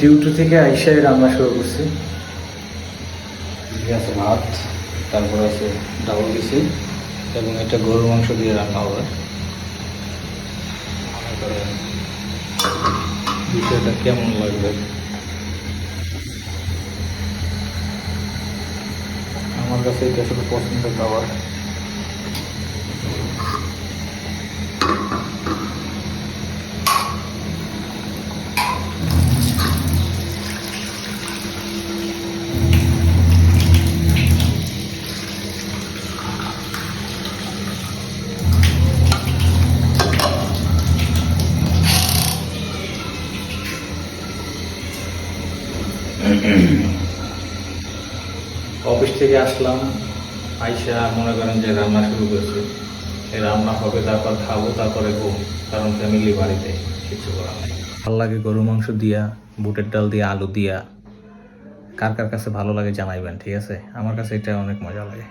Duty থেকে আইসাই রান্না শুরু করছি। আছে ভাত, তারপর আছে ডাউল দিছি এবং এটা গরুর মাংস দিয়ে রান্না হবে। মনে করেন বিষয়টা কেমন লাগবে। আমার কাছে এটা আসলে পছন্দের খাবার। অফিস থেকে আসলাম, আইসা মনে করেন যে রান্না শুরু করছে। এই রান্না হবে, তারপর খাবো, তারপরে ঘুম। কারণ ফ্যামিলি বাড়িতে, কিছু করার নেই। ভালো লাগে গরু মাংস দিয়া, বুটের ডাল দিয়া, আলু দিয়া। কার কার কাছে ভালো লাগে জানাইবেন, ঠিক আছে? আমার কাছে এটা অনেক মজা লাগে।